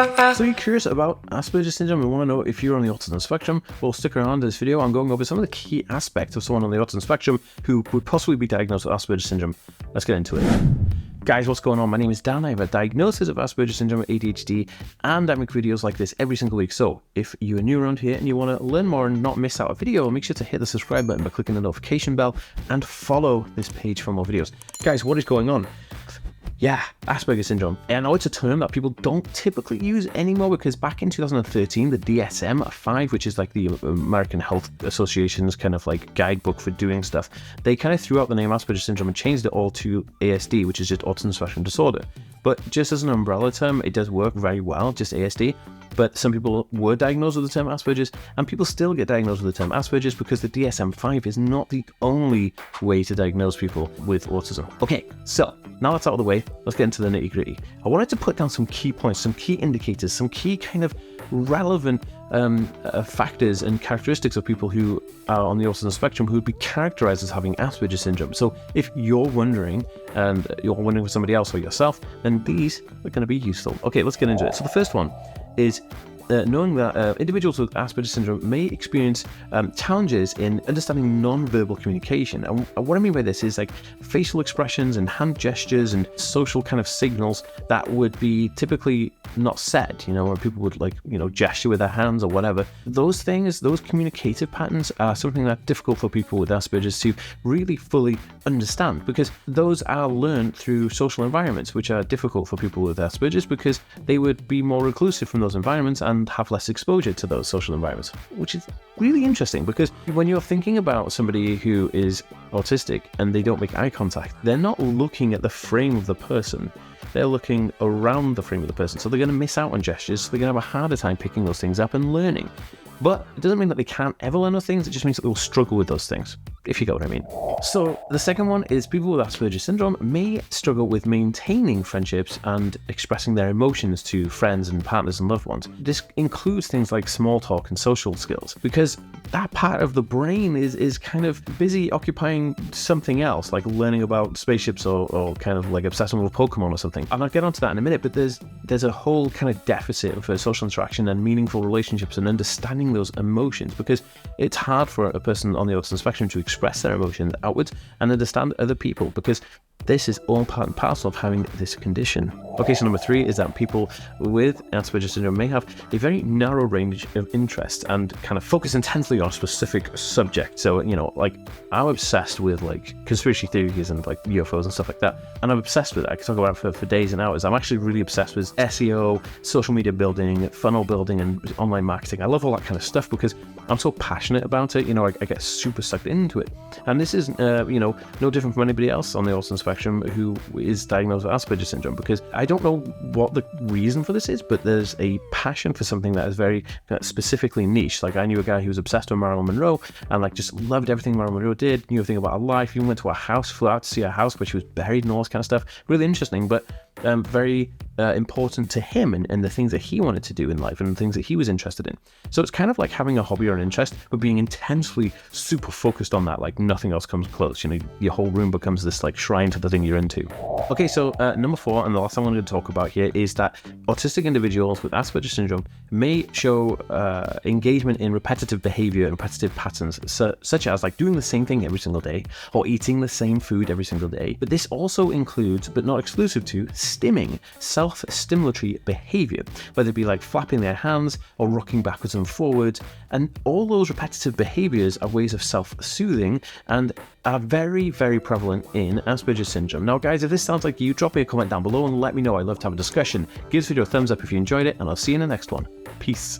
So you're curious about Asperger syndrome and want to know if you're on the autism spectrum? Well, stick around in this video. I'm going over some of the key aspects of someone on the autism spectrum who would possibly be diagnosed with Asperger syndrome. Let's get into it. Guys, what's going on? My name is Dan. I have a diagnosis of Asperger syndrome, ADHD, and I make videos like this every single week. So if you're new around here and you want to learn more and not miss out a video, make sure to hit the subscribe button by clicking the notification bell and follow this page for more videos. Guys, what is going on? Yeah, Asperger syndrome. I know it's a term that people don't typically use anymore because back in 2013, the DSM-5, which is like the American Health Association's kind of like guidebook for doing stuff, they kind of threw out the name Asperger syndrome and changed it all to ASD, which is just autism spectrum disorder. But just as an umbrella term, it does work very well, just ASD. But some people were diagnosed with the term Asperger's, and people still get diagnosed with the term Asperger's because the DSM-5 is not the only way to diagnose people with autism. Okay, so now that's out of the way, let's get into the nitty-gritty. I wanted to put down some key points, some key indicators, some key kind of relevant factors and characteristics of people who are on the autism spectrum who would be characterized as having Asperger syndrome. So if you're wondering, and you're wondering for somebody else or yourself, then these are going to be useful. Okay, let's get into it. So the first one is knowing that individuals with Asperger syndrome may experience challenges in understanding non-verbal communication. And what I mean by this is like facial expressions and hand gestures and social kind of signals that would be typically not said, you know, where people would like, you know, gesture with their hands or whatever. Those things, those communicative patterns are something that's difficult for people with Asperger's to really fully understand because those are learned through social environments, which are difficult for people with Asperger's because they would be more reclusive from those environments and have less exposure to those social environments, which is really interesting because when you're thinking about somebody who is autistic and they don't make eye contact, they're not looking at the frame of the person, they're looking around the frame of the person, so they're going to miss out on gestures, so they're going to have a harder time picking those things up and learning. But it doesn't mean that they can't ever learn those things, it just means that they'll struggle with those things, if you get what I mean. So the second one is people with Asperger syndrome may struggle with maintaining friendships and expressing their emotions to friends and partners and loved ones. This includes things like small talk and social skills, because that part of the brain is kind of busy occupying something else, like learning about spaceships or kind of like obsessing with Pokemon or something. And I'll get onto that in a minute, but there's a whole kind of deficit for social interaction and meaningful relationships and understanding those emotions, because it's hard for a person on the autism spectrum to express their emotions outwards and understand other people, because this is all part and parcel of having this condition. Okay, so number 3 is that people with Asperger syndrome may have a very narrow range of interest and kind of focus intensely on a specific subject. So, you know, like I'm obsessed with like conspiracy theories and like UFOs and stuff like that. And I'm obsessed with that. I can talk about it for days and hours. I'm actually really obsessed with SEO, social media building, funnel building, and online marketing. I love all that kind of stuff because I'm so passionate about it. You know, I get super sucked into it. And this is, you know, no different from anybody else on the autism spectrum who is diagnosed with Asperger syndrome, because I don't know what the reason for this is, but there's a passion for something that is very specifically niche. Like I knew a guy who was obsessed with Marilyn Monroe and like just loved everything Marilyn Monroe did, knew everything about her life, even went to her house, flew out to see her house where she was buried and all this kind of stuff. Really interesting, but very important to him and the things that he wanted to do in life and the things that he was interested in. So it's kind of like having a hobby or an interest, but being intensely super focused on that, like nothing else comes close. You know, your whole room becomes this like shrine to the thing you're into. Okay, so number 4, and the last thing I'm going to talk about here, is that autistic individuals with Asperger syndrome may show engagement in repetitive behavior and repetitive patterns, such as like doing the same thing every single day or eating the same food every single day. But this also includes, but not exclusive to, stimming, self-stimulatory behavior, whether it be like flapping their hands or rocking backwards and forwards. And all those repetitive behaviors are ways of self-soothing and are very, very prevalent in Asperger syndrome. Now guys, if this sounds like you, drop me a comment down below and let me know. I'd love to have a discussion. Give this video a thumbs up if you enjoyed it, and I'll see you in the next one. Peace.